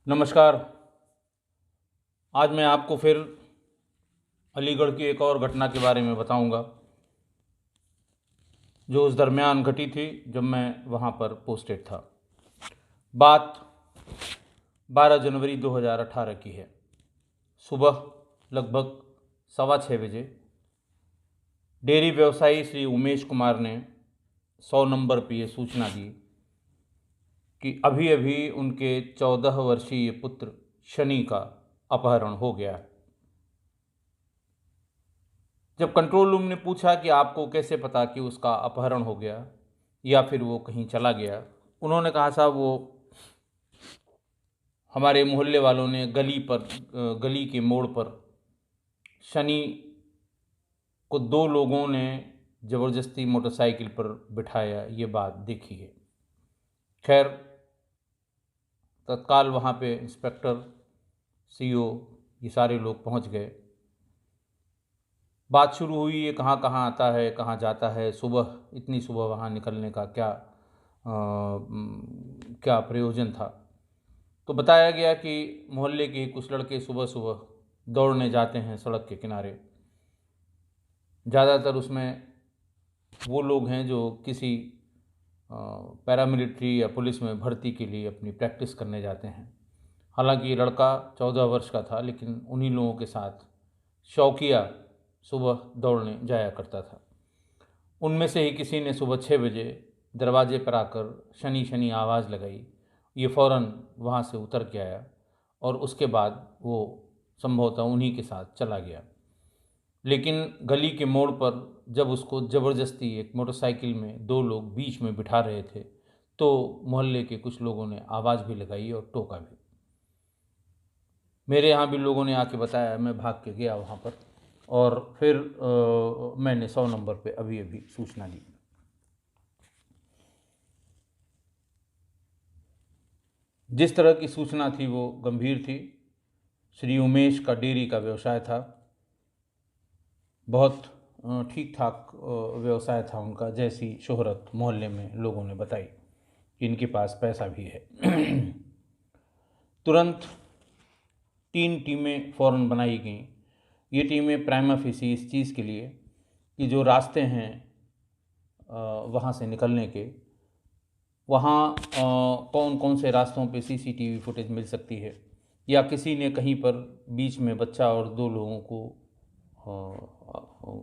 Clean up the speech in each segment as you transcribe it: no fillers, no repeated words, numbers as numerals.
नमस्कार। आज मैं आपको फिर अलीगढ़ की एक और घटना के बारे में बताऊंगा जो उस दरमियान घटी थी जब मैं वहां पर पोस्टेड था। बात 12 जनवरी 2018 की है। सुबह लगभग 6:15 बजे डेयरी व्यवसायी श्री उमेश कुमार ने 100 नंबर पर यह सूचना दी कि अभी अभी उनके 14 वर्षीय पुत्र शनि का अपहरण हो गया है। जब कंट्रोल रूम ने पूछा कि आपको कैसे पता कि उसका अपहरण हो गया या फिर वो कहीं चला गया, उन्होंने कहा साहब वो हमारे मोहल्ले वालों ने गली के मोड़ पर शनि को 2 लोगों ने ज़बरदस्ती मोटरसाइकिल पर बिठाया, ये बात देखी है। खैर तत्काल वहाँ पे इंस्पेक्टर, सीओ, ये सारे लोग पहुँच गए। बात शुरू हुई, ये कहाँ कहाँ आता है, कहाँ जाता है, इतनी सुबह वहाँ निकलने का क्या प्रयोजन था। तो बताया गया कि मोहल्ले के कुछ लड़के सुबह सुबह दौड़ने जाते हैं सड़क के किनारे। ज़्यादातर उसमें वो लोग हैं जो किसी पैरामिलिट्री या पुलिस में भर्ती के लिए अपनी प्रैक्टिस करने जाते हैं। हालांकि ये लड़का 14 वर्ष का था, लेकिन उन्हीं लोगों के साथ शौकिया सुबह दौड़ने जाया करता था। उनमें से ही किसी ने सुबह 6 बजे दरवाजे पर आकर शनि शनि आवाज़ लगाई। ये फ़ौरन वहाँ से उतर के आया और उसके बाद वो संभवतः उन्हीं के साथ चला गया। लेकिन गली के मोड़ पर जब उसको ज़बरदस्ती एक मोटरसाइकिल में 2 लोग बीच में बिठा रहे थे, तो मोहल्ले के कुछ लोगों ने आवाज़ भी लगाई और टोका भी। मेरे यहाँ भी लोगों ने आके बताया, मैं भाग के गया वहाँ पर और फिर मैंने 100 नंबर पे अभी अभी सूचना दी। जिस तरह की सूचना थी वो गंभीर थी। श्री उमेश का डेयरी का व्यवसाय था, बहुत ठीक ठाक व्यवसाय था उनका, जैसी शोहरत मोहल्ले में लोगों ने बताई कि इनके पास पैसा भी है। तुरंत 3 टीमें फ़ौरन बनाई गईं। ये टीमें प्राइमा फेसी इस चीज़ के लिए कि जो रास्ते हैं वहाँ से निकलने के, वहाँ कौन कौन से रास्तों पे सीसीटीवी फुटेज मिल सकती है या किसी ने कहीं पर बीच में बच्चा और 2 लोगों को,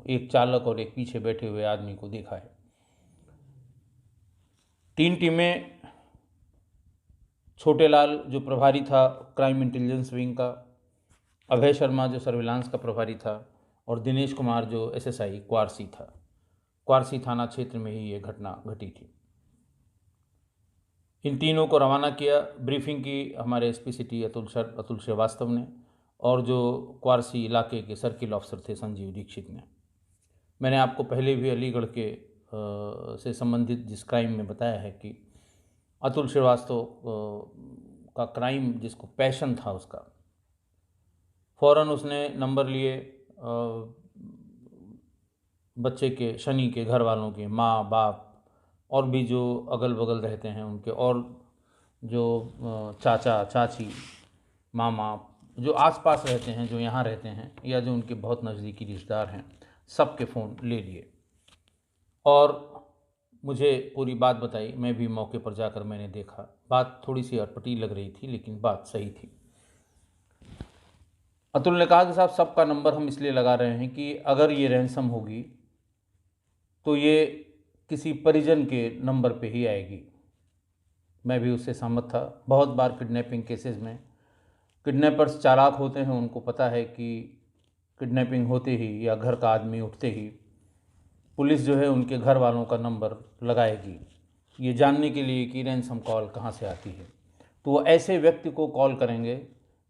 एक चालक और एक पीछे बैठे हुए आदमी को देखा है। 3 टीमें, छोटे लाल जो प्रभारी था क्राइम इंटेलिजेंस विंग का, अभय शर्मा जो सर्विलांस का प्रभारी था और दिनेश कुमार जो एसएसआई क्वारसी था। क्वारसी थाना क्षेत्र में ही ये घटना घटी थी। इन तीनों को रवाना किया। ब्रीफिंग की हमारे एसपी सिटी अतुल श्रीवास्तव ने और जो क्वारसी इलाके के सर्किल ऑफिसर थे संजीव दीक्षित ने। मैंने आपको पहले भी अलीगढ़ के से संबंधित जिस क्राइम में बताया है कि अतुल श्रीवास्तव का क्राइम, जिसको पैशन था उसका, फ़ौरन उसने नंबर लिए बच्चे के, शनि के घर वालों के, माँ बाप और भी जो अगल बगल रहते हैं उनके, और जो चाचा चाची, मामा जो आसपास रहते हैं, जो यहाँ रहते हैं या जो उनके बहुत नज़दीकी रिश्तेदार हैं, सबके फ़ोन ले लिए और मुझे पूरी बात बताई। मैं भी मौके पर जाकर मैंने देखा। बात थोड़ी सी अटपटी लग रही थी, लेकिन बात सही थी। अतुल ने कहा कि साहब सबका नंबर हम इसलिए लगा रहे हैं कि अगर ये रैंसम होगी तो ये किसी परिजन के नंबर पे ही आएगी। मैं भी उससे सहमत था। बहुत बार किडनैपिंग केसेस में किडनैपर्स चालाक होते हैं, उनको पता है कि किडनैपिंग होते ही या घर का आदमी उठते ही पुलिस जो है उनके घर वालों का नंबर लगाएगी, ये जानने के लिए कि रैंसम कॉल कहाँ से आती है। तो वो ऐसे व्यक्ति को कॉल करेंगे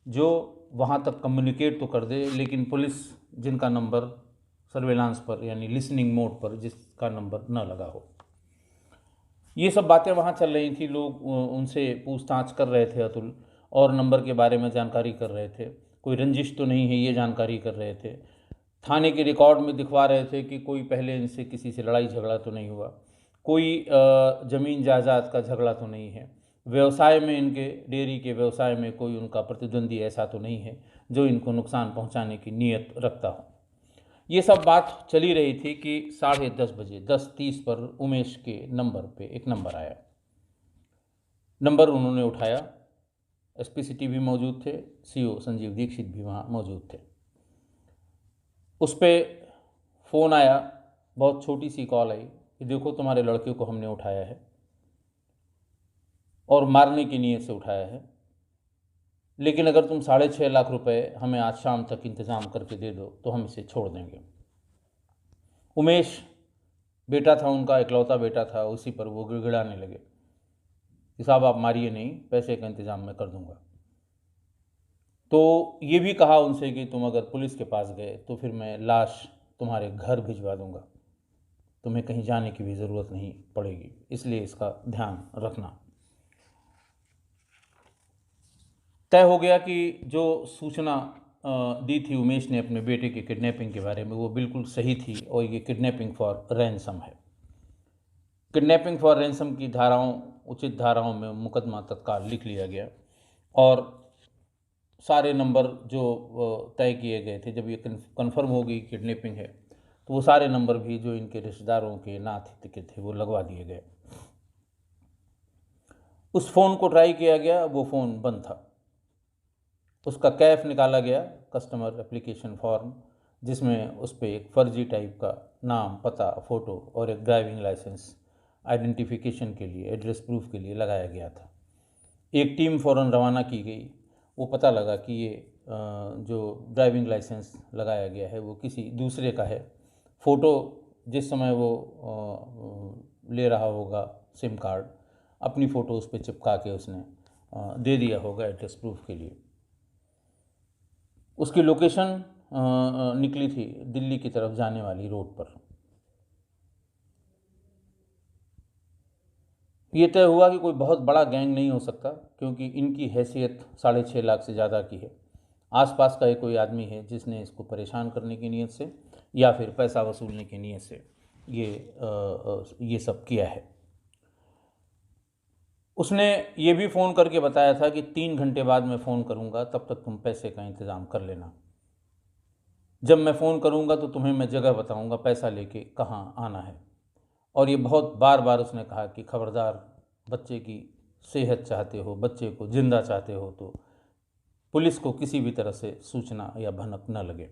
जो वहाँ तक कम्युनिकेट तो कर दे, लेकिन पुलिस जिनका नंबर सर्वेलांस पर यानी लिसनिंग मोड पर जिसका नंबर न लगा हो। ये सब बातें वहाँ चल रही थी। लोग उनसे पूछताछ कर रहे थे अतुल, और नंबर के बारे में जानकारी कर रहे थे। कोई रंजिश तो नहीं है ये जानकारी कर रहे थे। थाने के रिकॉर्ड में दिखवा रहे थे कि कोई पहले इनसे किसी से लड़ाई झगड़ा तो नहीं हुआ, कोई ज़मीन जायदाद का झगड़ा तो नहीं है, व्यवसाय में, इनके डेयरी के व्यवसाय में कोई उनका प्रतिद्वंदी ऐसा तो नहीं है जो इनको नुकसान पहुंचाने की नीयत रखता हो। ये सब बात चली रही थी कि 10:30 बजे 10:30 पर उमेश के नंबर पे एक नंबर आया। नंबर उन्होंने उठाया। एसपी सिटी भी मौजूद थे, सीओ संजीव दीक्षित भी वहाँ मौजूद थे। उस पर फ़ोन आया, बहुत छोटी सी कॉल आई कि देखो तुम्हारे लड़के को हमने उठाया है और मारने की नीयत से उठाया है, लेकिन अगर तुम 6.5 लाख रुपए हमें आज शाम तक इंतज़ाम करके दे दो तो हम इसे छोड़ देंगे। उमेश बेटा था, उनका इकलौता बेटा था, उसी पर वो गिड़गिड़ाने लगे कि साहब आप मारिए नहीं, पैसे का इंतज़ाम मैं कर दूंगा। तो ये भी कहा उनसे कि तुम अगर पुलिस के पास गए तो फिर मैं लाश तुम्हारे घर भिजवा दूंगा, तुम्हें कहीं जाने की भी ज़रूरत नहीं पड़ेगी, इसलिए इसका ध्यान रखना। तय हो गया कि जो सूचना दी थी उमेश ने अपने बेटे की किडनैपिंग के बारे में वो बिल्कुल सही थी और ये किडनैपिंग फॉर रैंसम है। किडनैपिंग फॉर रैंसम की धाराओं, उचित धाराओं में मुकदमा तत्काल लिख लिया गया और सारे नंबर जो तय किए गए थे, जब ये कन्फर्म हो गई किडनैपिंग है तो वो सारे नंबर भी जो इनके रिश्तेदारों के नाथ के थे वो लगवा दिए गए। उस फ़ोन को ट्राई किया गया, वो फ़ोन बंद था। उसका कैफ निकाला गया, कस्टमर एप्लीकेशन फॉर्म, जिसमें उस पर एक फर्जी टाइप का नाम, पता, फ़ोटो और एक ड्राइविंग लाइसेंस आइडेंटिफिकेशन के लिए, एड्रेस प्रूफ के लिए लगाया गया था। एक टीम फ़ौरन रवाना की गई। वो पता लगा कि ये जो ड्राइविंग लाइसेंस लगाया गया है वो किसी दूसरे का है। फ़ोटो जिस समय वो ले रहा होगा सिम कार्ड, अपनी फ़ोटो उस पर चिपका के उसने दे दिया होगा एड्रेस प्रूफ के लिए। उसकी लोकेशन निकली थी दिल्ली की तरफ जाने वाली रोड पर। ये तय हुआ कि कोई बहुत बड़ा गैंग नहीं हो सकता क्योंकि इनकी हैसियत 6.5 लाख से ज़्यादा की है। आसपास का एक कोई आदमी है जिसने इसको परेशान करने की नीयत से या फिर पैसा वसूलने की नीयत से ये सब किया है। उसने ये भी फ़ोन करके बताया था कि 3 घंटे बाद मैं फ़ोन करूँगा, तब तक तुम पैसे का इंतज़ाम कर लेना। जब मैं फ़ोन करूँगा तो तुम्हें मैं जगह बताऊँगा पैसा लेके कहाँ आना है। और ये बहुत बार बार उसने कहा कि खबरदार, बच्चे की सेहत चाहते हो, बच्चे को जिंदा चाहते हो तो पुलिस को किसी भी तरह से सूचना या भनक न लगे।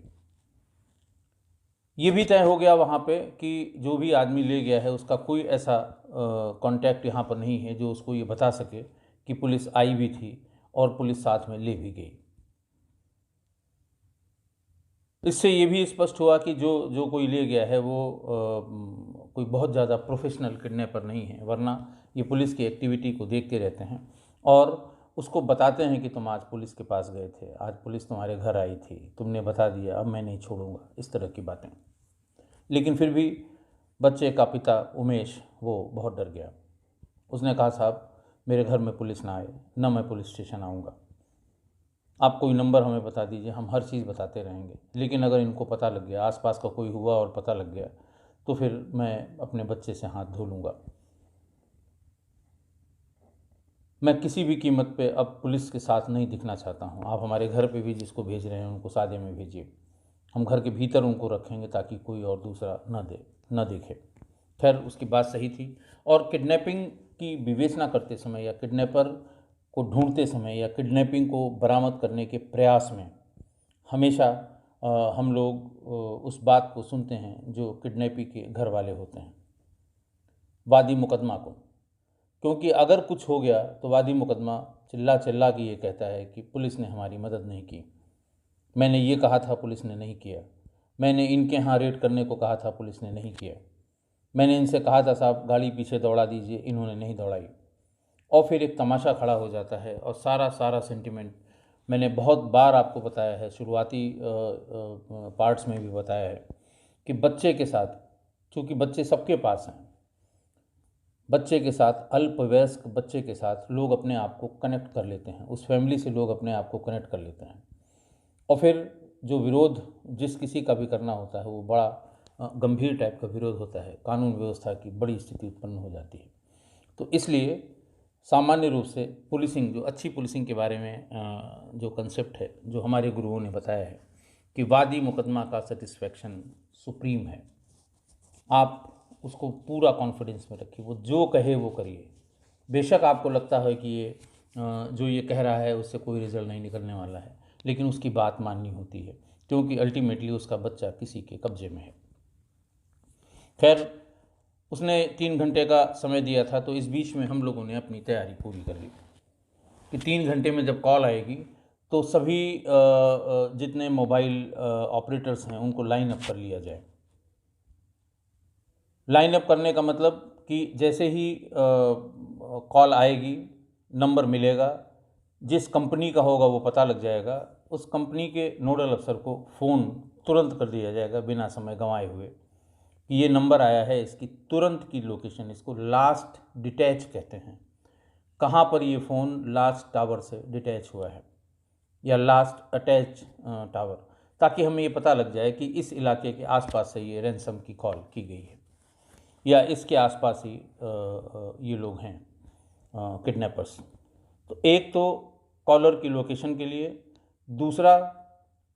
ये भी तय हो गया वहाँ पे कि जो भी आदमी ले गया है उसका कोई ऐसा कांटेक्ट यहाँ पर नहीं है जो उसको ये बता सके कि पुलिस आई भी थी और पुलिस साथ में ले भी गई। इससे ये भी स्पष्ट हुआ कि जो जो कोई ले गया है वो कोई बहुत ज़्यादा प्रोफेशनल किडनैपर नहीं है, वरना ये पुलिस की एक्टिविटी को देखते रहते हैं और उसको बताते हैं कि तुम आज पुलिस के पास गए थे, आज पुलिस तुम्हारे घर आई थी, तुमने बता दिया, अब मैं नहीं छोड़ूंगा, इस तरह की बातें। लेकिन फिर भी बच्चे का पिता उमेश वो बहुत डर गया। उसने कहा साहब मेरे घर में पुलिस ना आए, ना मैं पुलिस स्टेशन आऊँगा, आप कोई नंबर हमें बता दीजिए, हम हर चीज़ बताते रहेंगे, लेकिन अगर इनको पता लग गया, आसपास का कोई हुआ और पता लग गया तो फिर मैं अपने बच्चे से हाथ धो लूँगा। मैं किसी भी कीमत पे अब पुलिस के साथ नहीं दिखना चाहता हूँ। आप हमारे घर पे भी जिसको भेज रहे हैं उनको सादे में भेजिए, हम घर के भीतर उनको रखेंगे ताकि कोई और दूसरा न देखे। खैर उसकी बात सही थी और किडनैपिंग की विवेचना करते समय या किडनैपर को ढूंढते समय या किडनैपिंग को बरामद करने के प्रयास में हमेशा हम लोग उस बात को सुनते हैं जो किडनैपी के घर वाले होते हैं, वादी मुकदमा को। क्योंकि अगर कुछ हो गया तो वादी मुकदमा चिल्ला चिल्ला के ये कहता है कि पुलिस ने हमारी मदद नहीं की, मैंने ये कहा था पुलिस ने नहीं किया, मैंने इनके यहाँ रेड करने को कहा था पुलिस ने नहीं किया, मैंने इनसे कहा था साहब गाड़ी पीछे दौड़ा दीजिए, इन्होंने नहीं दौड़ाई। और फिर एक तमाशा खड़ा हो जाता है और सारा सेंटिमेंट मैंने बहुत बार आपको बताया है, शुरुआती पार्ट्स में भी बताया है कि बच्चे के साथ, चूँकि बच्चे सबके पास हैं, बच्चे के साथ, अल्पवयस्क बच्चे के साथ लोग अपने आप को कनेक्ट कर लेते हैं, उस फैमिली से लोग अपने आप को कनेक्ट कर लेते हैं और फिर जो विरोध जिस किसी का भी करना होता है वो बड़ा गंभीर टाइप का विरोध होता है, कानून व्यवस्था की बड़ी स्थिति उत्पन्न हो जाती है। तो इसलिए सामान्य रूप से पुलिसिंग, जो अच्छी पुलिसिंग के बारे में जो कंसेप्ट है, जो हमारे गुरुओं ने बताया है कि वादी मुकदमा का सेटिस्फैक्शन सुप्रीम है। आप उसको पूरा कॉन्फिडेंस में रखिए, वो जो कहे वो करिए। बेशक आपको लगता है कि ये जो ये कह रहा है उससे कोई रिजल्ट नहीं निकलने वाला है, लेकिन उसकी बात माननी होती है, क्योंकि अल्टीमेटली उसका बच्चा किसी के कब्जे में है। खैर, उसने 3 घंटे का समय दिया था, तो इस बीच में हम लोगों ने अपनी तैयारी पूरी कर ली कि 3 घंटे में जब कॉल आएगी तो सभी जितने मोबाइल ऑपरेटर्स हैं उनको लाइन अप कर लिया जाए। लाइन अप करने का मतलब कि जैसे ही कॉल आएगी, नंबर मिलेगा, जिस कंपनी का होगा वो पता लग जाएगा, उस कंपनी के नोडल अफसर को फ़ोन तुरंत कर दिया जाएगा बिना समय गंवाए हुए कि ये नंबर आया है, इसकी तुरंत की लोकेशन, इसको लास्ट डिटैच कहते हैं, कहाँ पर ये फ़ोन लास्ट टावर से डिटैच हुआ है या लास्ट अटैच टावर, ताकि हमें ये पता लग जाए कि इस इलाके के आसपास से ये रैंसम की कॉल की गई है या इसके आसपास ही ये लोग हैं किडनैपर्स। तो एक तो कॉलर की लोकेशन के लिए, दूसरा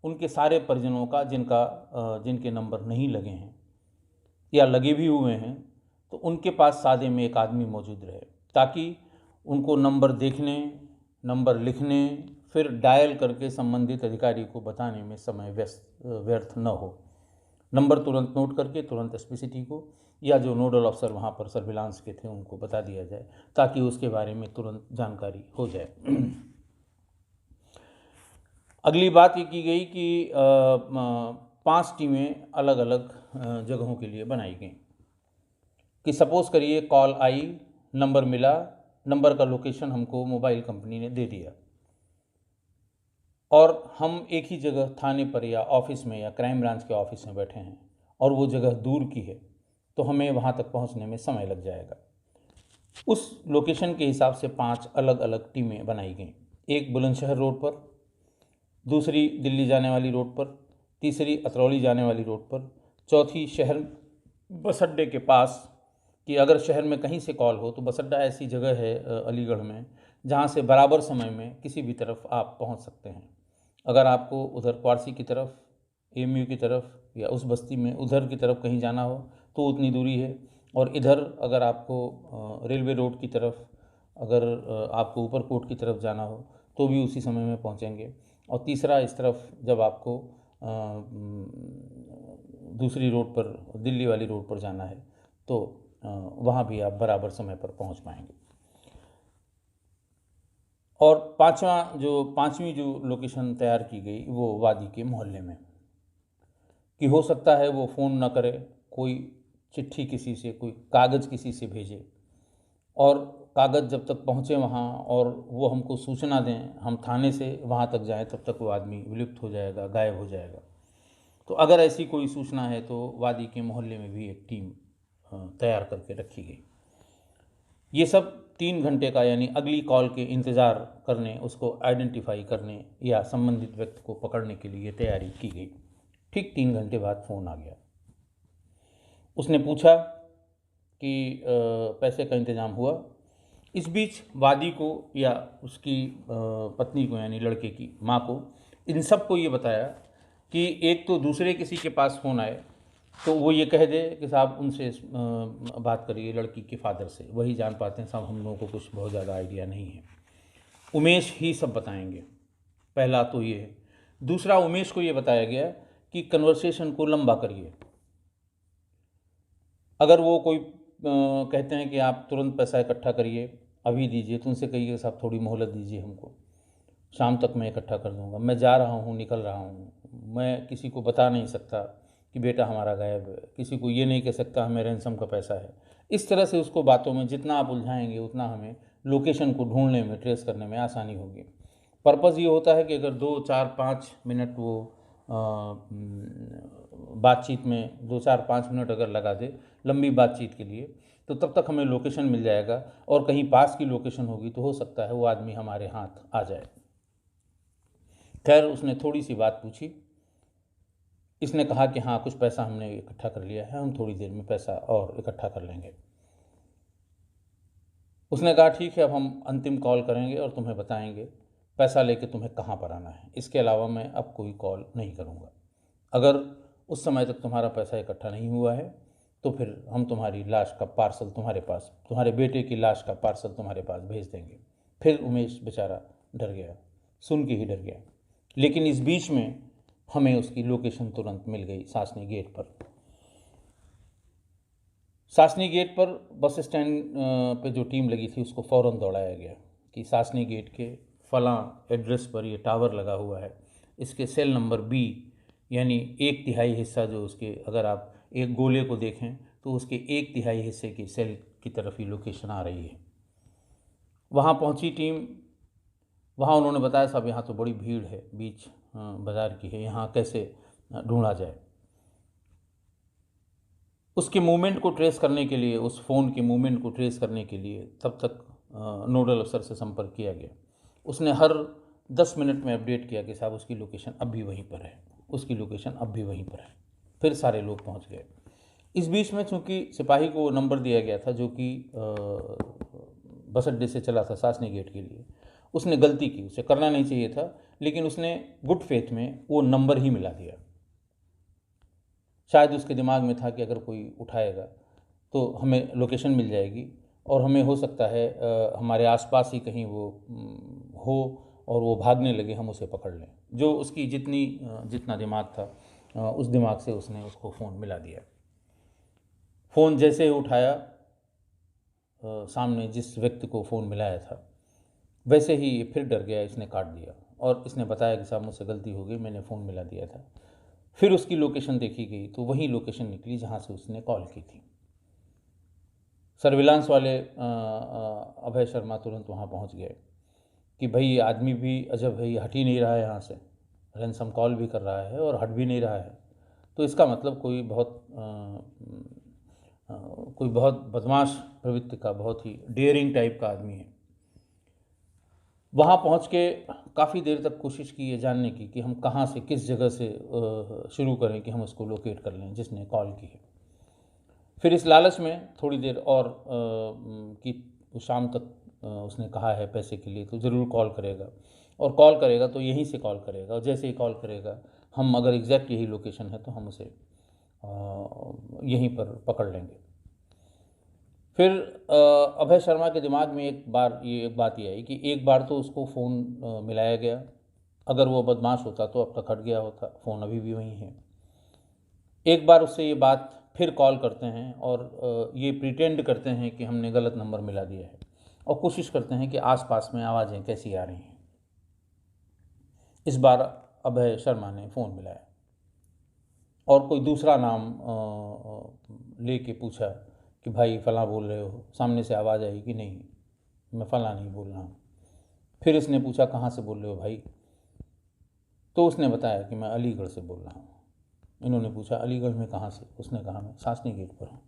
उनके सारे परिजनों का जिनके नंबर नहीं लगे हैं या लगे भी हुए हैं, तो उनके पास सादे में एक आदमी मौजूद रहे, ताकि उनको नंबर देखने, नंबर लिखने, फिर डायल करके संबंधित अधिकारी को बताने में समय व्यर्थ न हो। नंबर तुरंत नोट करके तुरंत एसपीसीटी को या जो नोडल अफसर वहाँ पर सर्विलांस के थे उनको बता दिया जाए, ताकि उसके बारे में तुरंत जानकारी हो जाए। अगली बात ये की गई कि 5 टीमें अलग अलग जगहों के लिए बनाई गई कि सपोज़ करिए कॉल आई, नंबर मिला, नंबर का लोकेशन हमको मोबाइल कंपनी ने दे दिया और हम एक ही जगह थाने पर या ऑफिस में या क्राइम ब्रांच के ऑफिस में बैठे हैं और वो जगह दूर की है, तो हमें वहाँ तक पहुँचने में समय लग जाएगा। उस लोकेशन के हिसाब से 5 अलग अलग टीमें बनाई गईं। एक बुलंदशहर रोड पर, दूसरी दिल्ली जाने वाली रोड पर, तीसरी अतरौली जाने वाली रोड पर, चौथी शहर बस अड्डे के पास, कि अगर शहर में कहीं से कॉल हो तो बस अड्डा ऐसी जगह है अलीगढ़ में जहाँ से बराबर समय में किसी भी तरफ आप पहुँच सकते हैं। अगर आपको उधर क्वारसी की तरफ, एएमयू की तरफ या उस बस्ती में उधर की तरफ कहीं जाना हो तो उतनी दूरी है, और इधर अगर आपको रेलवे रोड की तरफ, अगर आपको ऊपरकोट की तरफ जाना हो तो भी उसी समय में पहुंचेंगे। और तीसरा, इस तरफ जब आपको दूसरी रोड पर, दिल्ली वाली रोड पर जाना है तो वहाँ भी आप बराबर समय पर पहुँच पाएंगे। और पांचवी जो लोकेशन तैयार की गई वो वादी के मोहल्ले में, कि हो सकता है वो फ़ोन ना करे, कोई चिट्ठी किसी से, कोई कागज़ किसी से भेजे, और कागज़ जब तक पहुँचे वहाँ और वो हमको सूचना दें, हम थाने से वहाँ तक जाएं, तब तक वो आदमी विलुप्त हो जाएगा, गायब हो जाएगा। तो अगर ऐसी कोई सूचना है तो वादी के मोहल्ले में भी एक टीम तैयार करके रखी गई। ये सब 3 घंटे का, यानी अगली कॉल के इंतज़ार करने, उसको आइडेंटिफाई करने या संबंधित व्यक्ति को पकड़ने के लिए तैयारी की गई। ठीक 3 घंटे बाद फ़ोन आ गया। उसने पूछा कि पैसे का इंतज़ाम हुआ। इस बीच वादी को या उसकी पत्नी को, यानी लड़के की माँ को, इन सब को ये बताया कि एक तो दूसरे किसी के पास फ़ोन आए तो वो ये कह दे कि साहब उनसे बात करिए, लड़की के फादर से, वही जान पाते हैं साहब, हम लोगों को कुछ बहुत ज़्यादा आइडिया नहीं है, उमेश ही सब बताएंगे। पहला तो ये है। दूसरा, उमेश को ये बताया गया कि कन्वर्सेशन को लंबा करिए। अगर वो कोई कहते हैं कि आप तुरंत पैसा इकट्ठा करिए, अभी दीजिए, तो उनसे कहिए साहब थोड़ी मोहलत दीजिए हमको, शाम तक मैं इकट्ठा कर दूंगा, मैं जा रहा हूँ, निकल रहा हूँ, मैं किसी को बता नहीं सकता कि बेटा हमारा गायब है, किसी को ये नहीं कह सकता हमें रैंसम का पैसा है। इस तरह से उसको बातों में जितना आप उलझाएंगे उतना हमें लोकेशन को ढूंढने में, ट्रेस करने में आसानी होगी। पर्पज़ ये होता है कि अगर 2 4 5 मिनट वो बातचीत में 2 4 5 मिनट अगर लगा दे लंबी बातचीत के लिए, तो तब तक हमें लोकेशन मिल जाएगा, और कहीं पास की लोकेशन होगी तो हो सकता है वो आदमी हमारे हाथ आ जाए। खैर, उसने थोड़ी सी बात पूछी। इसने कहा कि हाँ, कुछ पैसा हमने इकट्ठा कर लिया है, हम थोड़ी देर में पैसा और इकट्ठा कर लेंगे। उसने कहा ठीक है, अब हम अंतिम कॉल करेंगे और तुम्हें बताएंगे पैसा लेके तुम्हें कहाँ पर आना है, इसके अलावा मैं अब कोई कॉल नहीं करूँगा। अगर उस समय तक तुम्हारा पैसा इकट्ठा नहीं हुआ है तो फिर हम तुम्हारी लाश का पार्सल तुम्हारे पास, तुम्हारे बेटे की लाश का पार्सल तुम्हारे पास भेज देंगे। फिर उमेश बेचारा डर गया, सुन के ही डर गया। लेकिन इस बीच में हमें उसकी लोकेशन तुरंत मिल गई सासनी गेट पर। सासनी गेट पर बस स्टैंड पे जो टीम लगी थी उसको फ़ौरन दौड़ाया गया कि सासनी गेट के फलां एड्रेस पर ये टावर लगा हुआ है, इसके सेल नंबर बी, यानी 1/3 हिस्सा जो उसके, अगर आप एक गोले को देखें तो उसके 1/3 हिस्से की सेल की तरफ ही लोकेशन आ रही है। वहाँ पहुँची टीम। वहाँ उन्होंने बताया साहब यहाँ तो बड़ी भीड़ है, बीच बाज़ार की है, यहाँ कैसे ढूंढा जाए। उसके मूवमेंट को ट्रेस करने के लिए, उस फ़ोन के मूवमेंट को ट्रेस करने के लिए तब तक नोडल अफसर से संपर्क किया गया। उसने हर 10 मिनट में अपडेट किया कि साहब उसकी लोकेशन अब भी वहीं पर है, उसकी लोकेशन अब भी वहीं पर है। फिर सारे लोग पहुंच गए। इस बीच में चूंकि सिपाही को नंबर दिया गया था जो कि बस अड्डे से चला था सासनी गेट के लिए, उसने गलती की, उसे करना नहीं चाहिए था, लेकिन उसने गुड फेथ में वो नंबर ही मिला दिया। शायद उसके दिमाग में था कि अगर कोई उठाएगा तो हमें लोकेशन मिल जाएगी और हमें हो सकता है हमारे आसपास ही कहीं वो हो और वो भागने लगे, हम उसे पकड़ लें। जो उसकी जितना दिमाग था उस दिमाग से उसने उसको फ़ोन मिला दिया। फ़ोन जैसे ही उठाया, सामने जिस व्यक्ति को फ़ोन मिलाया था वैसे ही ये फिर डर गया, इसने काट दिया और इसने बताया कि साहब मुझसे गलती हो गई, मैंने फ़ोन मिला दिया था। फिर उसकी लोकेशन देखी गई तो वही लोकेशन निकली जहाँ से उसने कॉल की थी। सर्विलांस वाले अभय शर्मा तुरंत वहाँ पहुँच गए कि भाई ये आदमी भी अजब है, ये हट ही नहीं रहा है यहाँ से, रैंसम कॉल भी कर रहा है और हट भी नहीं रहा है, तो इसका मतलब कोई बहुत बदमाश प्रवृत्ति का, बहुत ही डेयरिंग टाइप का आदमी है। वहाँ पहुँच के काफ़ी देर तक कोशिश की ये जानने की कि हम कहाँ से, किस जगह से शुरू करें कि हम उसको लोकेट कर लें जिसने कॉल की है। फिर इस लालच में थोड़ी देर और कि शाम तक उसने कहा है पैसे के लिए तो ज़रूर कॉल करेगा, और कॉल करेगा तो यहीं से कॉल करेगा, और जैसे ही कॉल करेगा हम, अगर एग्जैक्ट यही लोकेशन है तो हम उसे यहीं पर पकड़ लेंगे। फिर अभय शर्मा के दिमाग में एक बात ये आई कि एक बार तो उसको फ़ोन मिलाया गया, अगर वो बदमाश होता तो अब तक हट गया होता, फ़ोन अभी भी वहीं है। एक बार उससे ये बात फिर कॉल करते हैं और ये प्रिटेंड करते हैं कि हमने गलत नंबर मिला दिया है, और कोशिश करते हैं कि आसपास में आवाज़ें कैसी आ रही हैं। इस बार अभय शर्मा ने फ़ोन मिलाया और कोई दूसरा नाम लेके पूछा कि भाई फ़लाँ बोल रहे हो, सामने से आवाज़ आई कि नहीं, मैं फ़लाँ नहीं बोल रहा हूँ। फिर इसने पूछा कहाँ से बोल रहे हो भाई, तो उसने बताया कि मैं अलीगढ़ से बोल रहा हूँ। इन्होंने पूछा अलीगढ़ में कहाँ से, उसने कहा मैं सासनी गेट पर हूँ।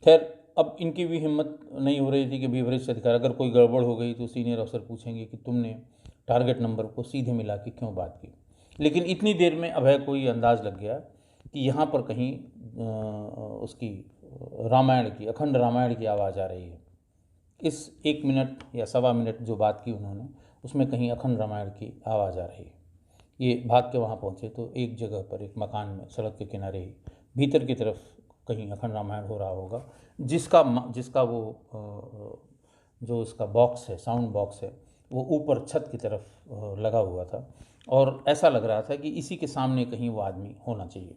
खैर अब इनकी भी हिम्मत नहीं हो रही थी कि भी वरिष्ठ अधिकारी, अगर कोई गड़बड़ हो गई तो सीनियर अफसर पूछेंगे कि तुमने टारगेट नंबर को सीधे मिला के क्यों बात की। लेकिन इतनी देर में अभय को ये अंदाज़ लग गया कि यहाँ पर कहीं उसकी रामायण की, अखंड रामायण की आवाज़ आ रही है। इस 1 मिनट या सवा मिनट जो बात की उन्होंने, उसमें कहीं अखंड रामायण की आवाज़ आ रही है। ये भाग के वहाँ पहुँचे तो एक जगह पर, एक मकान में, सड़क के किनारे ही भीतर की तरफ कहीं अखंड रामायण हो रहा होगा, जिसका वो जो इसका बॉक्स है, साउंड बॉक्स है, वो ऊपर छत की तरफ लगा हुआ था, और ऐसा लग रहा था कि इसी के सामने कहीं वो आदमी होना चाहिए।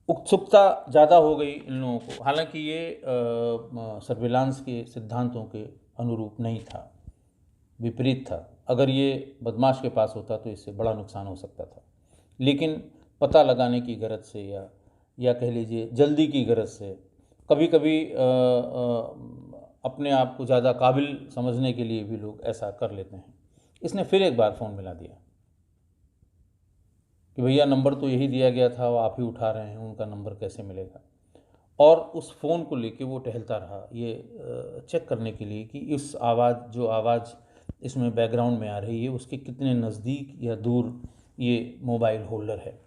उत्सुकता ज़्यादा हो गई इन लोगों को, हालांकि ये सर्विलांस के सिद्धांतों के अनुरूप नहीं था, विपरीत था। अगर ये बदमाश के पास होता तो इससे बड़ा नुकसान हो सकता था, लेकिन पता लगाने की गरज से या कह लीजिए जल्दी की गरज से, कभी कभी अपने आप को ज़्यादा काबिल समझने के लिए भी लोग ऐसा कर लेते हैं। इसने फिर एक बार फ़ोन मिला दिया कि भैया नंबर तो यही दिया गया था, वो आप ही उठा रहे हैं, उनका नंबर कैसे मिलेगा। और उस फ़ोन को लेके वो टहलता रहा, ये चेक करने के लिए कि इस जो आवाज़ इसमें बैकग्राउंड में आ रही है उसके कितने नज़दीक या दूर ये मोबाइल होल्डर है।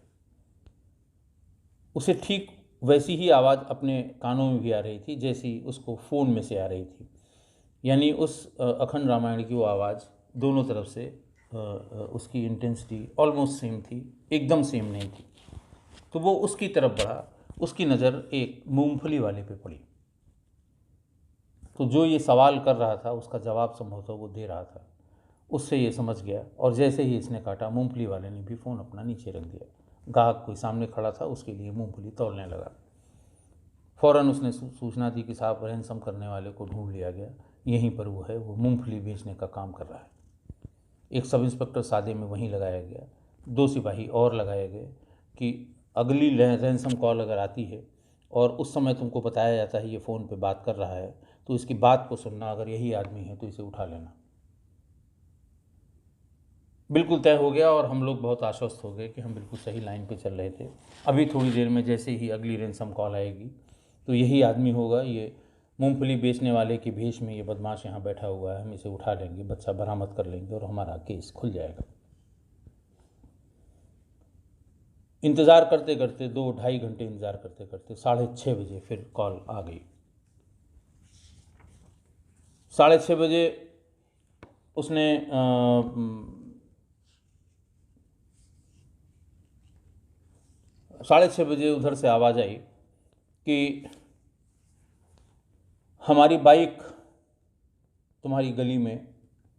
उसे ठीक वैसी ही आवाज़ अपने कानों में भी आ रही थी जैसी उसको फ़ोन में से आ रही थी। यानी उस अखंड रामायण की वो आवाज़ दोनों तरफ से उसकी इंटेंसिटी ऑलमोस्ट सेम थी, एकदम सेम नहीं थी। तो वो उसकी तरफ बढ़ा, उसकी नज़र एक मूंगफली वाले पे पड़ी। तो जो ये सवाल कर रहा था उसका जवाब संभवतः वो दे रहा था, उससे ये समझ गया, और जैसे ही इसने काटा मूंगफली वाले ने भी फ़ोन अपना नीचे रख दिया। ग्राहक कोई सामने खड़ा था, उसके लिए मूंगफली तौलने लगा। फ़ौरन उसने सूचना दी कि साहब रैंसम करने वाले को ढूंढ लिया गया, यहीं पर वो है, वो मूंगफली बेचने का काम कर रहा है। एक सब इंस्पेक्टर सादे में वहीं लगाया गया, 2 सिपाही और लगाए गए कि अगली रैंसम कॉल अगर आती है और उस समय तुमको बताया जाता है ये फ़ोन पे बात कर रहा है, तो इसकी बात को सुनना, अगर यही आदमी है तो इसे उठा लेना। बिल्कुल तय हो गया और हम लोग बहुत आश्वस्त हो गए कि हम बिल्कुल सही लाइन पे चल रहे थे। अभी थोड़ी देर में जैसे ही अगली रैंसम कॉल आएगी तो यही आदमी होगा, ये मूंगफली बेचने वाले के भेष में ये बदमाश यहाँ बैठा हुआ है, हम इसे उठा लेंगे, बच्चा बरामद कर लेंगे और हमारा केस खुल जाएगा। इंतज़ार करते करते 2-2.5 घंटे इंतज़ार करते करते 6:30 बजे फिर कॉल आ गई। 6:30 बजे उसने 6:30 बजे उधर से आवाज़ आई कि हमारी बाइक तुम्हारी गली में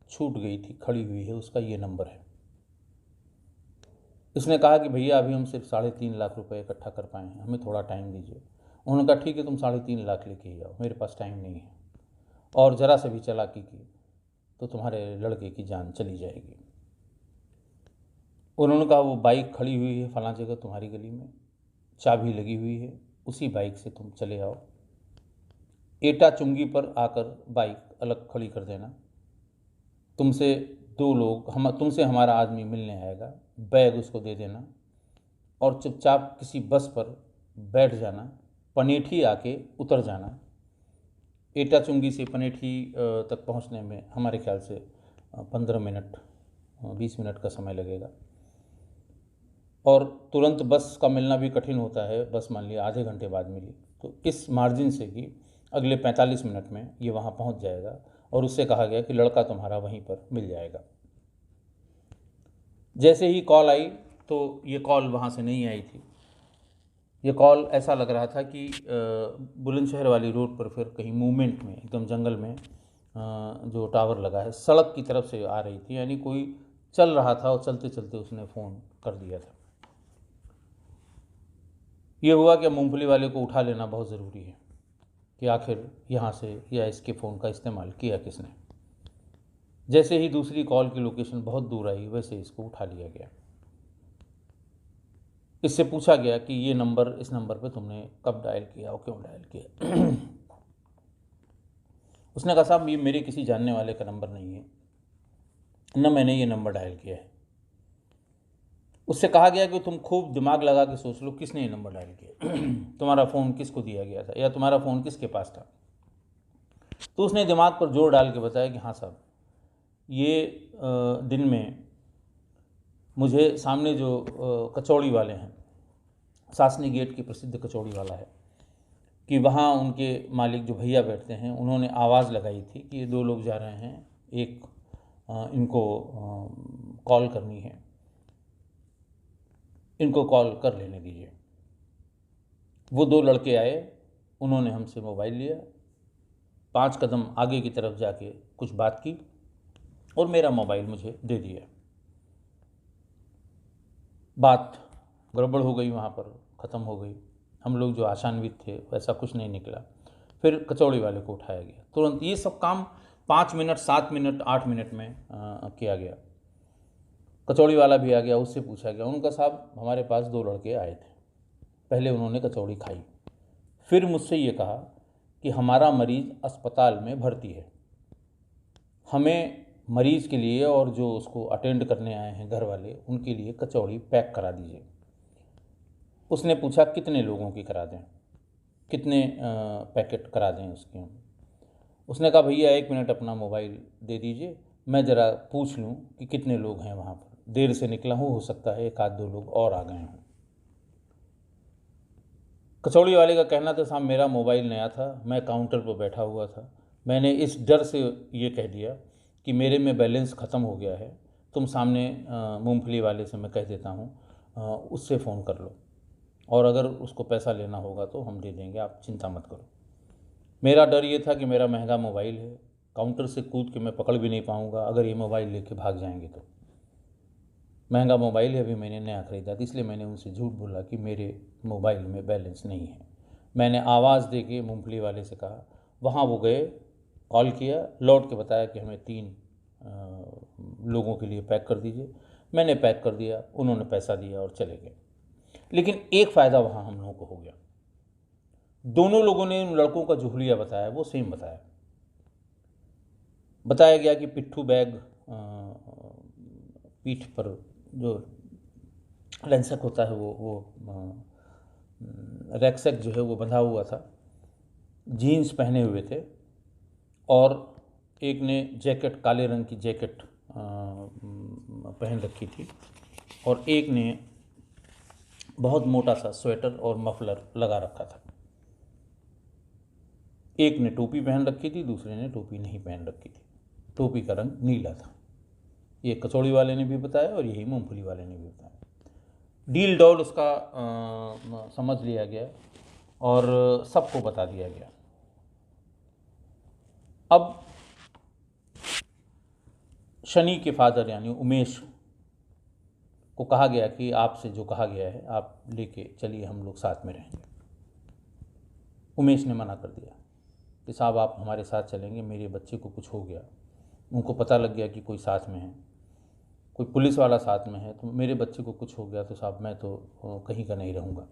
छूट गई थी, खड़ी हुई है, उसका ये नंबर है। इसने कहा कि भैया अभी हम सिर्फ 3.5 लाख रुपए इकट्ठा कर पाए हैं, हमें थोड़ा टाइम दीजिए। उन्होंने कहा ठीक है, तुम 3.5 लाख लेके ही आओ, मेरे पास टाइम नहीं है, और ज़रा से भी चालाकी की तो तुम्हारे लड़के की जान चली जाएगी। उन्होंने कहा वो बाइक खड़ी हुई है फलां जगह तुम्हारी गली में, चाबी लगी हुई है, उसी बाइक से तुम चले आओ, एटा चुंगी पर आकर बाइक अलग खड़ी कर देना, तुमसे 2 लोग तुमसे हमारा आदमी मिलने आएगा, बैग उसको दे देना और चुपचाप किसी बस पर बैठ जाना, पनेठी आके उतर जाना। एटा चुंगी से पनेठी तक पहुंचने में हमारे ख्याल से 15 मिनट 20 मिनट का समय लगेगा, और तुरंत बस का मिलना भी कठिन होता है, बस मान लिया आधे घंटे बाद मिली तो इस मार्जिन से कि अगले 45 मिनट में ये वहाँ पहुँच जाएगा, और उससे कहा गया कि लड़का तुम्हारा वहीं पर मिल जाएगा। जैसे ही कॉल आई तो ये कॉल वहाँ से नहीं आई थी, ये कॉल ऐसा लग रहा था कि बुलंदशहर वाली रोड पर फिर कहीं मूवमेंट में एकदम जंगल में जो टावर लगा है सड़क की तरफ से आ रही थी, यानी कोई चल रहा था और चलते चलते उसने फ़ोन कर दिया था। ये हुआ कि मूंगफली वाले को उठा लेना बहुत ज़रूरी है कि आखिर यहाँ से या इसके फ़ोन का इस्तेमाल किया किसने। जैसे ही दूसरी कॉल की लोकेशन बहुत दूर आई वैसे इसको उठा लिया गया। इससे पूछा गया कि ये नंबर, इस नंबर पे तुमने कब डायल किया और क्यों डायल किया। उसने कहा साहब ये मेरे किसी जानने वाले का नंबर नहीं है, न मैंने ये नंबर डायल किया है। उससे कहा गया कि तुम खूब दिमाग लगा के सोच लो किसने ये नंबर डायल किया, तुम्हारा फ़ोन किसको दिया गया था या तुम्हारा फ़ोन किसके पास था। तो उसने दिमाग पर जोर डाल के बताया कि हाँ साहब, ये दिन में मुझे सामने जो कचौड़ी वाले हैं, सासनी गेट की प्रसिद्ध कचौड़ी वाला है, कि वहाँ उनके मालिक जो भैया बैठते हैं उन्होंने आवाज़ लगाई थी कि ये 2 लोग जा रहे हैं, एक इनको कॉल करनी है, इनको कॉल कर लेने दीजिए। वो 2 लड़के आए, उन्होंने हमसे मोबाइल लिया, 5 कदम आगे की तरफ जाके कुछ बात की और मेरा मोबाइल मुझे दे दिया। बात गड़बड़ हो गई, वहाँ पर ख़त्म हो गई। हम लोग जो आशान्वित थे वैसा कुछ नहीं निकला। फिर कचौड़ी वाले को उठाया गया तुरंत। ये सब काम 5 मिनट, 7 मिनट, 8 मिनट में किया गया। कचौड़ी वाला भी आ गया, उससे पूछा गया। उनका साहब हमारे पास 2 लड़के आए थे, पहले उन्होंने कचौड़ी खाई, फिर मुझसे ये कहा कि हमारा मरीज़ अस्पताल में भर्ती है, हमें मरीज़ के लिए और जो उसको अटेंड करने आए हैं घर वाले, उनके लिए कचौड़ी पैक करा दीजिए। उसने पूछा कितने लोगों की करा दें, कितने पैकेट करा दें उसके हम। उसने कहा भैया 1 मिनट अपना मोबाइल दे दीजिए, मैं ज़रा पूछ लूँ कि कितने लोग हैं वहाँ पर, देर से निकला हूँ, हो सकता है 1 आध 2 लोग और आ गए हों। कचौड़ी वाले का कहना था साहब मेरा मोबाइल नया था, मैं काउंटर पर बैठा हुआ था, मैंने इस डर से ये कह दिया कि मेरे में बैलेंस ख़त्म हो गया है, तुम सामने मूंगफली वाले से मैं कह देता हूँ, उससे फ़ोन कर लो और अगर उसको पैसा लेना होगा तो हम दे देंगे, आप चिंता मत करो। मेरा डर ये था कि मेरा महंगा मोबाइल है, काउंटर से कूद के मैं पकड़ भी नहीं पाऊँगा, अगर ये मोबाइल लेके भाग जाएंगे तो। महंगा मोबाइल है, अभी मैंने नया ख़रीदा था, इसलिए मैंने उनसे झूठ बोला कि मेरे मोबाइल में बैलेंस नहीं है। मैंने आवाज़ दे के मूँगफली वाले से कहा, वहाँ वो गए, कॉल किया, लौट के बताया कि हमें 3 लोगों के लिए पैक कर दीजिए। मैंने पैक कर दिया, उन्होंने पैसा दिया और चले गए। लेकिन एक फ़ायदा वहाँ हम लोगों को हो गया, दोनों लोगों ने उन लड़कों का जो हुलिया बताया वो सेम बताया गया कि पिट्ठू बैग पीठ पर जो लैंसक होता है वो रैक्सैक जो है वो बंधा हुआ था, जीन्स पहने हुए थे और एक ने जैकेट, काले रंग की जैकेट पहन रखी थी और एक ने बहुत मोटा सा स्वेटर और मफलर लगा रखा था। एक ने टोपी पहन रखी थी, दूसरे ने टोपी नहीं पहन रखी थी, टोपी का रंग नीला था। ये कचौड़ी वाले ने भी बताया और यही मूंगफली वाले ने भी बताया। डील डॉल उसका समझ लिया गया और सबको बता दिया गया। अब शनि के फादर यानी उमेश को कहा गया कि आपसे जो कहा गया है आप लेके चलिए, हम लोग साथ में रहेंगे। उमेश ने मना कर दिया कि साहब आप हमारे साथ चलेंगे, मेरे बच्चे को कुछ हो गया, उनको पता लग गया कि कोई साथ में है, कोई पुलिस वाला साथ में है, तो मेरे बच्चे को कुछ हो गया तो साहब मैं तो कहीं का नहीं रहूँगा।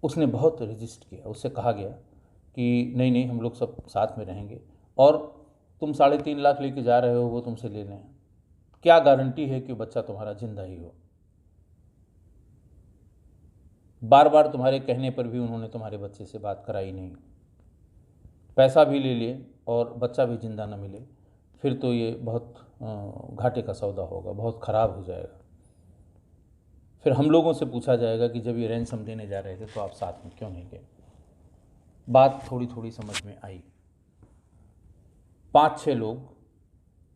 उसने बहुत रजिस्ट किया, उससे कहा गया कि नहीं नहीं हम लोग सब साथ में रहेंगे और तुम 3.5 लाख लेके जा रहे हो वो तुमसे ले लें, क्या गारंटी है कि बच्चा तुम्हारा जिंदा ही हो। बार बार तुम्हारे कहने पर भी उन्होंने तुम्हारे बच्चे से बात कराई नहीं, पैसा भी ले लिए और बच्चा भी जिंदा न मिले, फिर तो ये बहुत घाटे का सौदा होगा, बहुत ख़राब हो जाएगा। फिर हम लोगों से पूछा जाएगा कि जब ये रैंसम देने जा रहे थे तो आप साथ में क्यों नहीं गए। बात थोड़ी थोड़ी समझ में आई। 5-6 लोग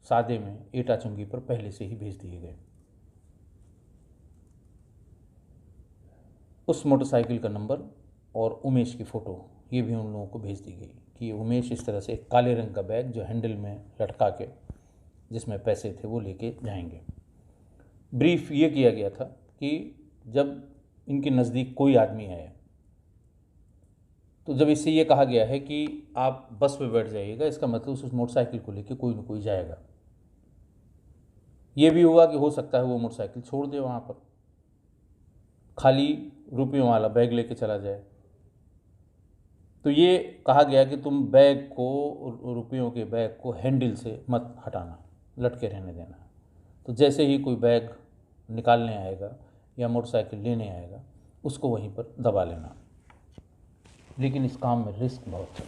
सादे में एटा चुंगी पर पहले से ही भेज दिए गए। उस मोटरसाइकिल का नंबर और उमेश की फ़ोटो ये भी उन लोगों को भेज दी गई कि उमेश इस तरह से एक काले रंग का बैग जो हैंडल में लटका के जिसमें पैसे थे वो लेके जाएंगे। ब्रीफ ये किया गया था कि जब इनके नज़दीक कोई आदमी आया तो जब इससे ये कहा गया है कि आप बस पे बैठ जाइएगा, इसका मतलब उस मोटरसाइकिल को लेके कोई ना कोई जाएगा। ये भी हुआ कि हो सकता है वो मोटरसाइकिल छोड़ दे वहाँ पर, खाली रुपयों वाला बैग लेके चला जाए। तो ये कहा गया कि तुम बैग को, रुपयों के बैग को हैंडल से मत हटाना, लटके रहने देना। तो जैसे ही कोई बैग निकालने आएगा या मोटरसाइकिल लेने आएगा उसको वहीं पर दबा लेना। लेकिन इस काम में रिस्क बहुत है,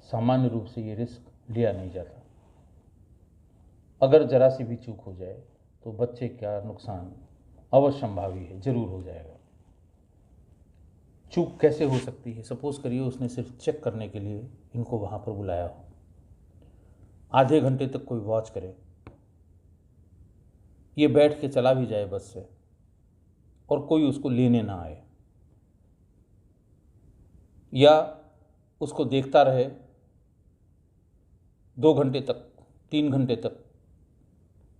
सामान्य रूप से ये रिस्क लिया नहीं जाता। अगर जरा सी भी चूक हो जाए तो बच्चे का नुकसान अवश्यंभावी है, जरूर हो जाएगा। चूक कैसे हो सकती है? सपोज़ करिए उसने सिर्फ चेक करने के लिए इनको वहाँ पर बुलाया हो, आधे घंटे तक कोई वॉच करे, ये बैठ के चला भी जाए बस से और कोई उसको लेने ना आए या उसको देखता रहे 2 घंटे तक, 3 घंटे तक,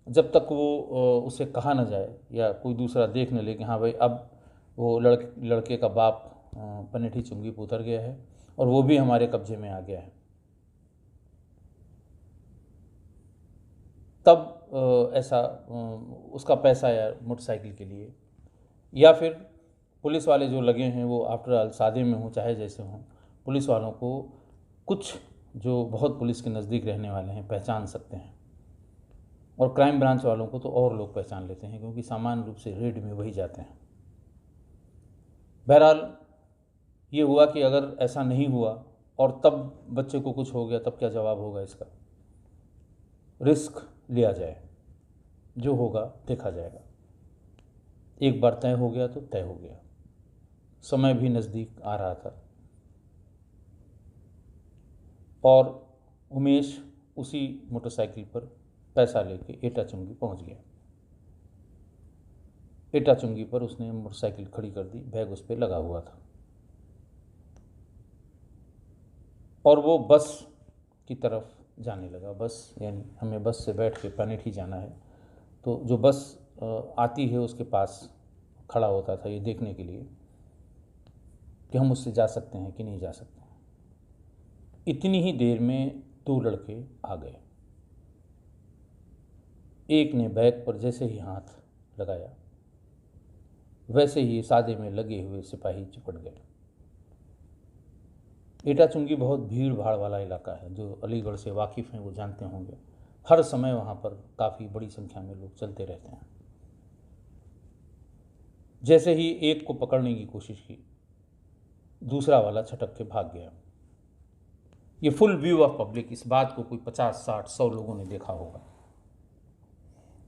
जब तक वो उसे कहा ना जाए या कोई दूसरा देख न ले कि हाँ भाई अब वो लड़के का बाप पनेठी चुंगी पर उतर गया है और वो भी हमारे कब्जे में आ गया है, तब ऐसा उसका पैसा या मोटरसाइकिल के लिए, या फिर पुलिस वाले जो लगे हैं वो आफ्टर ऑल सादे में हों चाहे जैसे हों, पुलिस वालों को कुछ जो बहुत पुलिस के नज़दीक रहने वाले हैं पहचान सकते हैं और क्राइम ब्रांच वालों को तो और लोग पहचान लेते हैं क्योंकि सामान्य रूप से रेड में वही जाते हैं। बहरहाल ये हुआ कि अगर ऐसा नहीं हुआ और तब बच्चे को कुछ हो गया तब क्या जवाब होगा इसका? रिस्क लिया जाए, जो होगा देखा जाएगा। एक बार तय हो गया तो तय हो गया। समय भी नज़दीक आ रहा था और उमेश उसी मोटरसाइकिल पर पैसा लेके एटा चुंगी पहुंच गया। एटा चुंगी पर उसने मोटरसाइकिल खड़ी कर दी, बैग उस पर लगा हुआ था और वो बस की तरफ जाने लगा। बस यानी हमें बस से बैठ के पानेठी जाना है, तो जो बस आती है उसके पास खड़ा होता था ये देखने के लिए कि हम उससे जा सकते हैं कि नहीं जा सकते। इतनी ही देर में दो लड़के आ गए। एक ने बैग पर जैसे ही हाथ लगाया वैसे ही सादे में लगे हुए सिपाही चिपट गए। एटा चुंगी बहुत भीड़ भाड़ वाला इलाका है, जो अलीगढ़ से वाकिफ़ हैं वो जानते होंगे। हर समय वहाँ पर काफ़ी बड़ी संख्या में लोग चलते रहते हैं। जैसे ही एक को पकड़ने की कोशिश की, दूसरा वाला छटक के भाग गया। ये फुल व्यू ऑफ पब्लिक, इस बात को कोई 50, 60, 100 लोगों ने देखा होगा।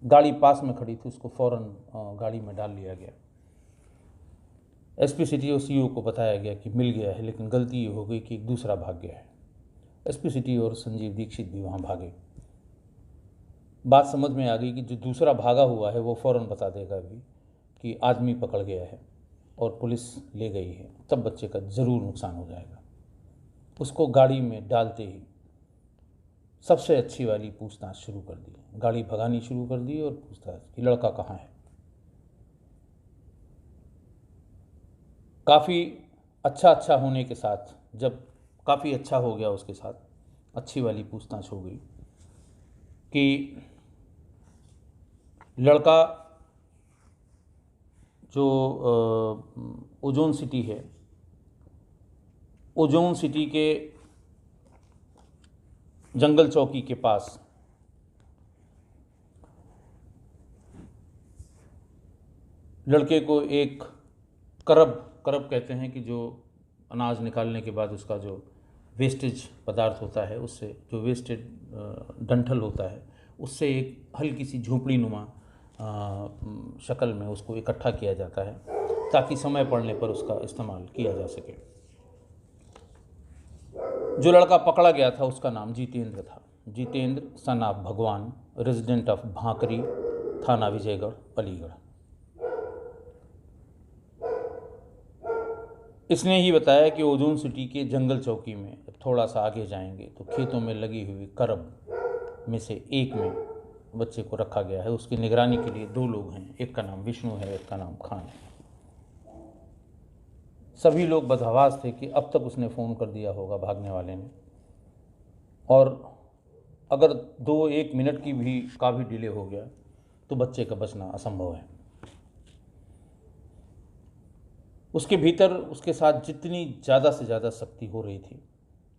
गाड़ी पास में खड़ी थी, उसको फ़ौरन गाड़ी में डाल लिया गया। एसपी सिटी और सीओ को बताया गया कि मिल गया है, लेकिन गलती ये हो गई कि एक दूसरा भाग गया है। एसपी सिटी और संजीव दीक्षित भी वहाँ भागे। बात समझ में आ गई कि जो दूसरा भागा हुआ है वो फ़ौरन बता देगा भी कि आदमी पकड़ गया है और पुलिस ले गई है, तब बच्चे का ज़रूर नुकसान हो जाएगा। उसको गाड़ी में डालते ही सबसे अच्छी वाली पूछताछ शुरू कर दी, गाड़ी भगानी शुरू कर दी और पूछताछ कि लड़का कहाँ है। काफ़ी अच्छा होने के साथ, जब काफ़ी अच्छा हो गया उसके साथ, अच्छी वाली पूछताछ हो गई कि लड़का जो ओजोन सिटी है, ओजोन सिटी के जंगल चौकी के पास लड़के को एक करब कहते हैं कि जो अनाज निकालने के बाद उसका जो वेस्टेज पदार्थ होता है, उससे जो वेस्टेज डंठल होता है, उससे एक हल्की सी झोंपड़ी नुमा शक्ल में उसको इकट्ठा किया जाता है ताकि समय पड़ने पर उसका इस्तेमाल किया जा सके। जो लड़का पकड़ा गया था उसका नाम जितेंद्र था। जितेंद्र सन ऑफ भगवान, रेजिडेंट ऑफ भांकरी, थाना विजयगढ़, अलीगढ़। इसने ही बताया कि ओजोन सिटी के जंगल चौकी में थोड़ा सा आगे जाएंगे तो खेतों में लगी हुई करब में से एक में बच्चे को रखा गया है। उसकी निगरानी के लिए दो लोग हैं, एक का नाम विष्णु है, एक का नाम खान है। सभी लोग बदहवास थे कि अब तक उसने फ़ोन कर दिया होगा भागने वाले ने, और अगर 2-1 मिनट की भी डिले हो गया तो बच्चे का बचना असंभव है। उसके भीतर उसके साथ जितनी ज़्यादा से ज़्यादा सख्ती हो रही थी,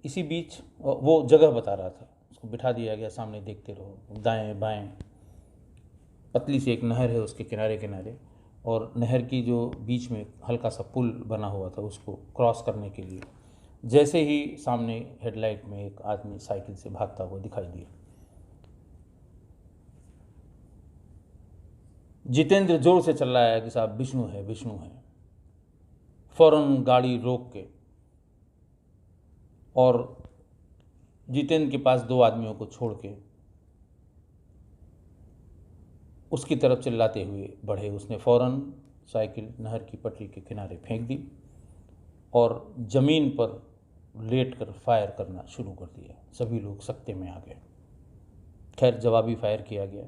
इसी बीच वो जगह बता रहा था। उसको बिठा दिया गया, सामने देखते रहो, दाएं बाएं। पतली सी एक नहर है उसके किनारे किनारे, और नहर की जो बीच में हल्का सा पुल बना हुआ था, उसको क्रॉस करने के लिए जैसे ही सामने हेडलाइट में एक आदमी साइकिल से भागता हुआ दिखाई दिया। जितेंद्र जोर से चिल्लाया कि साहब विष्णु है, विष्णु है। फ़ौरन गाड़ी रोक के और जितेंद्र के पास 2 आदमियों को छोड़ के उसकी तरफ चिल्लाते हुए बढ़े। उसने फ़ौरन साइकिल नहर की पटरी के किनारे फेंक दी और ज़मीन पर लेटकर फायर करना शुरू कर दिया। सभी लोग सकते में आ गए। खैर जवाबी फायर किया गया।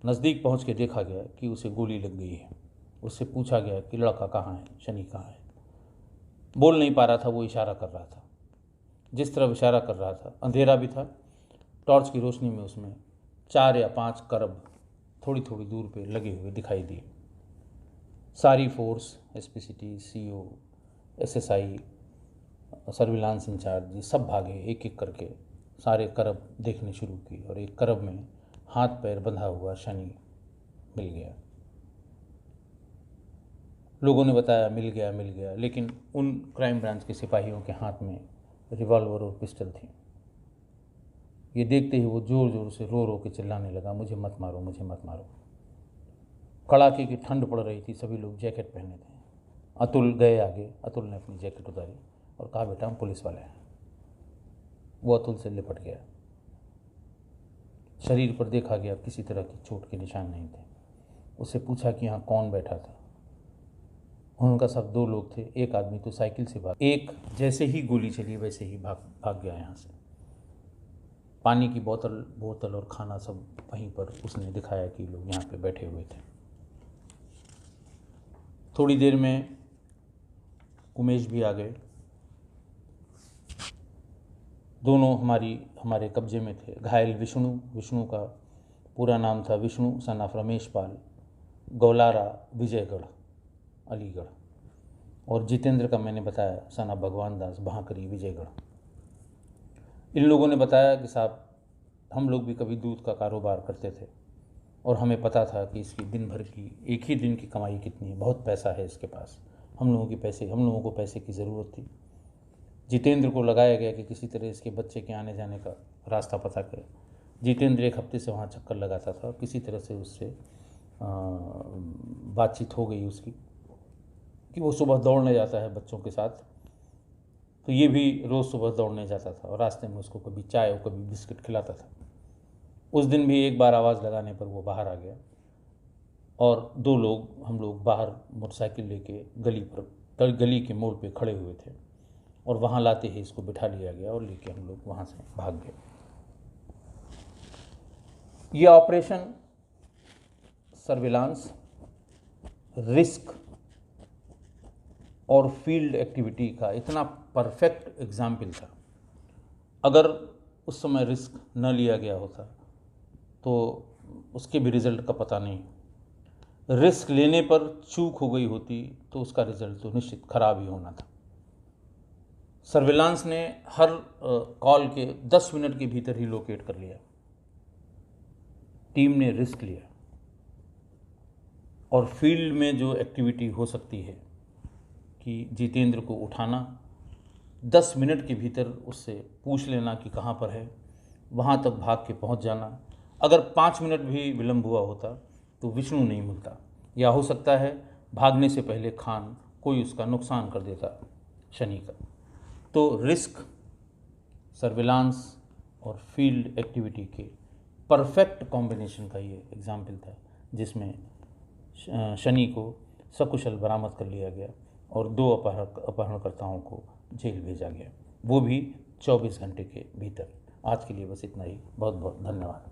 नज़दीक पहुंच के देखा गया कि उसे गोली लग गई है। उससे पूछा गया कि लड़का कहाँ है, शनि कहाँ है। बोल नहीं पा रहा था, वो इशारा कर रहा था। जिस तरफ इशारा कर रहा था अंधेरा भी था, टॉर्च की रोशनी में उसमें 4 या 5 करब थोड़ी थोड़ी दूर पे लगे हुए दिखाई दिए। सारी force, SP city, CO, SSI, surveillance in-charge, ये सब भागे एक एक करके। सारे करब देखने शुरू की और एक करब में हाथ पैर बंधा हुआ शनि मिल गया। लोगों ने बताया मिल गया, लेकिन उन क्राइम ब्रांच के सिपाहियों के हाथ में रिवॉल्वर और पिस्टल थी। ये देखते ही वो ज़ोर ज़ोर से रो रो के चिल्लाने लगा, मुझे मत मारो, मुझे मत मारो। कड़ाके की ठंड पड़ रही थी, सभी लोग जैकेट पहने थे। अतुल गए आगे। अतुल ने अपनी जैकेट उतारी और कहा, बेटा हम पुलिस वाले हैं। वो अतुल से लिपट गया। शरीर पर देखा गया किसी तरह की चोट के निशान नहीं थे। उससे पूछा कि यहाँ कौन बैठा था। उनका सब 2 लोग थे। एक आदमी तो साइकिल से भाग, एक जैसे ही गोली चली वैसे ही भाग गया यहाँ से। पानी की बोतल और खाना सब वहीं पर उसने दिखाया कि लोग यहाँ पे बैठे हुए थे। थोड़ी देर में उमेश भी आ गए। दोनों हमारे कब्जे में थे। घायल विष्णु का पूरा नाम था विष्णु सन ऑफ रमेश पाल, गौलारा, विजयगढ़, अलीगढ़। और जितेंद्र का मैंने बताया, सन ऑफ भगवान दास, भांकरी, विजयगढ़। इन लोगों ने बताया कि साहब हम लोग भी कभी दूध का कारोबार करते थे और हमें पता था कि इसकी दिन भर की, एक ही दिन की कमाई कितनी है, बहुत पैसा है इसके पास। हम लोगों को पैसे की ज़रूरत थी। जितेंद्र को लगाया गया कि किसी तरह इसके बच्चे के आने जाने का रास्ता पता करे। जितेंद्र 1 हफ्ते से वहाँ चक्कर लगाता था। किसी तरह से उससे बातचीत हो गई उसकी कि वो सुबह दौड़ने जाता है बच्चों के साथ, तो ये भी रोज़ सुबह दौड़ने जाता था और रास्ते में उसको कभी चाय और कभी बिस्किट खिलाता था। उस दिन भी एक बार आवाज़ लगाने पर वो बाहर आ गया और हम लोग बाहर मोटरसाइकिल लेके गली के मोड़ पे खड़े हुए थे और वहाँ लाते ही इसको बिठा लिया गया और लेके हम लोग वहाँ से भाग गए। ये ऑपरेशन सर्विलांस, रिस्क और फील्ड एक्टिविटी का इतना परफेक्ट एग्जाम्पल था। अगर उस समय रिस्क न लिया गया होता तो उसके भी रिज़ल्ट का पता नहीं। रिस्क लेने पर चूक हो गई होती तो उसका रिज़ल्ट तो निश्चित खराब ही होना था। सर्विलांस ने हर कॉल के 10 मिनट के भीतर ही लोकेट कर लिया। टीम ने रिस्क लिया और फील्ड में जो एक्टिविटी हो सकती है कि जितेंद्र को उठाना, 10 मिनट के भीतर उससे पूछ लेना कि कहाँ पर है, वहाँ तक भाग के पहुँच जाना। अगर 5 मिनट भी विलम्ब हुआ होता तो विष्णु नहीं मिलता, या हो सकता है भागने से पहले खान कोई उसका नुकसान कर देता शनि का। तो रिस्क, सर्विलांस और फील्ड एक्टिविटी के परफेक्ट कॉम्बिनेशन का ये एग्जाम्पल था, जिसमें शनि को सकुशल बरामद कर लिया गया और 2 अपहरणकर्ताओं को जेल भेजा गया, वो भी 24 घंटे के भीतर। आज के लिए बस इतना ही। बहुत बहुत धन्यवाद।